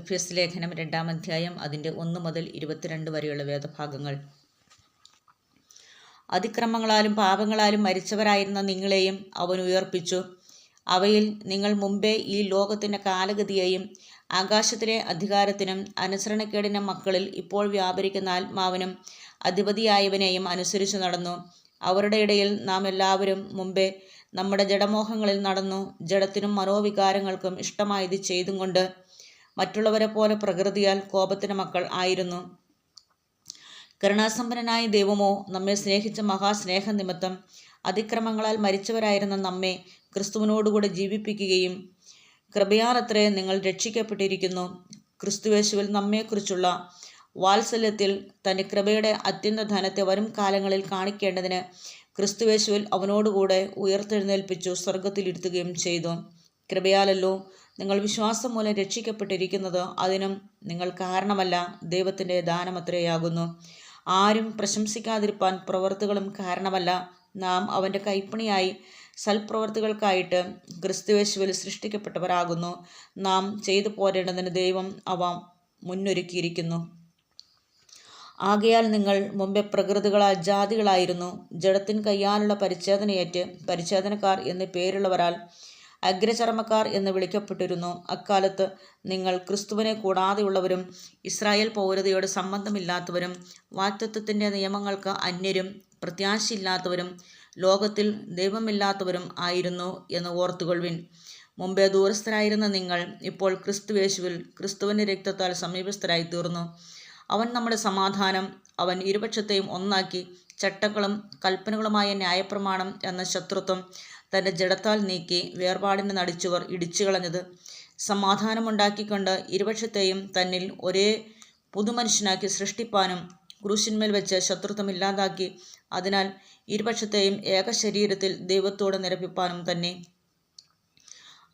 എഫെസ്യ ലേഖനം 2-ാം അധ്യായം അതിൻ്റെ 1 മുതൽ 22 വരെയുള്ള വേദഭാഗങ്ങൾ. അതിക്രമങ്ങളാലും പാപങ്ങളാലും മരിച്ചവരായിരുന്ന നിങ്ങളെയും അവൻ ഉയർപ്പിച്ചു. അവയിൽ നിങ്ങൾ മുമ്പേ ഈ ലോകത്തിൻ്റെ കാലഗതിയെയും ആകാശത്തിലെ അധികാരത്തിനും അനുസരണക്കേടിനും മക്കളിൽ ഇപ്പോൾ വ്യാപരിക്കുന്ന ആത്മാവിനും അധിപതിയായവനെയും അനുസരിച്ച് നടന്നു. അവരുടെ ഇടയിൽ നാം എല്ലാവരും മുമ്പേ നമ്മുടെ ജഡമോഹങ്ങളിൽ നടന്നു, ജഡത്തിനും മനോവികാരങ്ങൾക്കും ഇഷ്ടമായത് ചെയ്തും കൊണ്ട് മറ്റുള്ളവരെ പോലെ പ്രകൃതിയാൽ കോപത്തിന് മക്കൾ ആയിരുന്നു. കരുണാസമ്പന്നനായ ദൈവമോ നമ്മെ സ്നേഹിച്ച മഹാസ്നേഹനിമിത്തം അതിക്രമങ്ങളാൽ മരിച്ചവരായിരുന്ന നമ്മെ ക്രിസ്തുവിനോടുകൂടെ ജീവിപ്പിക്കുകയും കൃപയാലത്രേ നിങ്ങൾ രക്ഷിക്കപ്പെട്ടിരിക്കുന്നു. ക്രിസ്തുയേശുവിൽ നമ്മെക്കുറിച്ചുള്ള വാത്സല്യത്തിൽ തൻ്റെ കൃപയുടെ അത്യന്ത ധനത്തെ വരും കാലങ്ങളിൽ കാണിക്കേണ്ടതിന് ക്രിസ്തുയേശുവിൽ അവനോടുകൂടെ ഉയർത്തെഴുന്നേൽപ്പിച്ചു സ്വർഗത്തിലിരുത്തുകയും ചെയ്തു. കൃപയാലല്ലോ നിങ്ങൾ വിശ്വാസം മൂലം രക്ഷിക്കപ്പെട്ടിരിക്കുന്നത്. അതിനും നിങ്ങൾ കാരണമല്ല, ദൈവത്തിൻ്റെ ദാനമത്രയാകുന്നു. ആരും പ്രശംസിക്കാതിരിപ്പാൻ പ്രവൃത്തികളും കാരണമല്ല. നാം അവൻ്റെ കൈപ്പണിയായി സൽപ്രവൃത്തികൾക്കായിട്ട് ക്രിസ്തുയേശുവിൽ സൃഷ്ടിക്കപ്പെട്ടവരാകുന്നു. നാം ചെയ്തു പോരേണ്ടതിന് ദൈവം അവ മുന്നൊരുക്കിയിരിക്കുന്നു. ആകയാൽ നിങ്ങൾ മുമ്പേ പ്രകൃതികളാൽ ജാതികളായിരുന്നു, ജഡത്തിൻ കയ്യാലുള്ള പരിച്ഛേദനയേറ്റ് പരിച്ഛേദനക്കാർ എന്ന് പേരുള്ളവരാൽ അഗ്രചർമ്മക്കാർ എന്ന് വിളിക്കപ്പെട്ടിരുന്നു. അക്കാലത്ത് നിങ്ങൾ ക്രിസ്തുവിനെ കൂടാതെയുള്ളവരും ഇസ്രായേൽ പൗരതയോട് സംബന്ധമില്ലാത്തവരും വാഗ്ദത്തത്തിൻ്റെ നിയമങ്ങൾക്ക് അന്യരും പ്രത്യാശയില്ലാത്തവരും ലോകത്തിൽ ദൈവമില്ലാത്തവരും ആയിരുന്നു എന്ന് ഓർത്തുകൊള്ളുവിൻ. മുമ്പേ ദൂരസ്ഥരായിരുന്ന നിങ്ങൾ ഇപ്പോൾ ക്രിസ്തുയേശുവിൽ ക്രിസ്തുവിൻ്റെ രക്തത്താൽ സമീപസ്ഥരായി തീർന്നു. അവൻ നമ്മുടെ സമാധാനം. അവൻ ഇരുപക്ഷത്തെയും ഒന്നാക്കി ചട്ടങ്ങളും കൽപ്പനകളുമായ ന്യായപ്രമാണം എന്ന ശത്രുത്വം തൻ്റെ ജഡത്താൽ നീക്കി വേർപാടിന് നടിച്ചവർ ഇടിച്ചു കളഞ്ഞത്. സമാധാനമുണ്ടാക്കിക്കൊണ്ട് ഇരുപക്ഷത്തെയും തന്നിൽ ഒരേ പുതുമനുഷ്യനാക്കി സൃഷ്ടിപ്പാനും ക്രൂശിന്മേൽ വെച്ച് ശത്രുത്വം ഇല്ലാതാക്കി അതിനാൽ ഇരുപക്ഷത്തെയും ഏക ശരീരത്തിൽ ദൈവത്തോട് നിരപ്പിപ്പാനും തന്നെ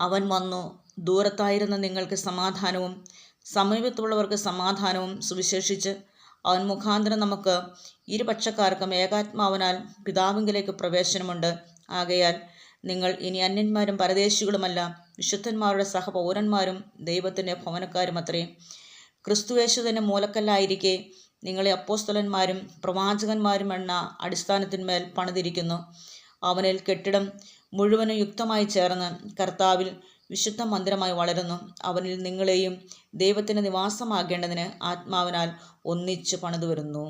അവൻ വന്നു. ദൂരത്തായിരുന്ന നിങ്ങൾക്ക് സമാധാനവും സമീപത്തുള്ളവർക്ക് സമാധാനവും സുവിശേഷിച്ച് അവൻ മുഖാന്തരം നമുക്ക് ഇരുപക്ഷക്കാർക്കും ഏകാത്മാവിനാൽ പിതാവിങ്കലേക്ക് പ്രവേശനമുണ്ട്. ആകയാൽ നിങ്ങൾ ഇനി അന്യന്മാരും പരദേശികളുമല്ല, വിശുദ്ധന്മാരുടെ സഹപൗരന്മാരും ദൈവത്തിൻ്റെ ഭവനക്കാരും അത്രേ. ക്രിസ്തുയേശു തന്നെ മൂലക്കല്ലായിരിക്കെ നിങ്ങളെ അപ്പോസ്തലന്മാരും പ്രവാചകന്മാരും എന്ന അടിസ്ഥാനത്തിന്മേൽ പണിതിരിക്കുന്നു. അവനിൽ കെട്ടിടം മുഴുവനും യുക്തമായി ചേർന്ന് കർത്താവിൽ വിശുദ്ധ മന്ദിരമായി വളരുന്നു. അവനിൽ നിങ്ങളെയും ദൈവത്തിൻ്റെ നിവാസമാകേണ്ടതിന് ആത്മാവിനാൽ ഒന്നിച്ച് പണിതു വരുന്നു.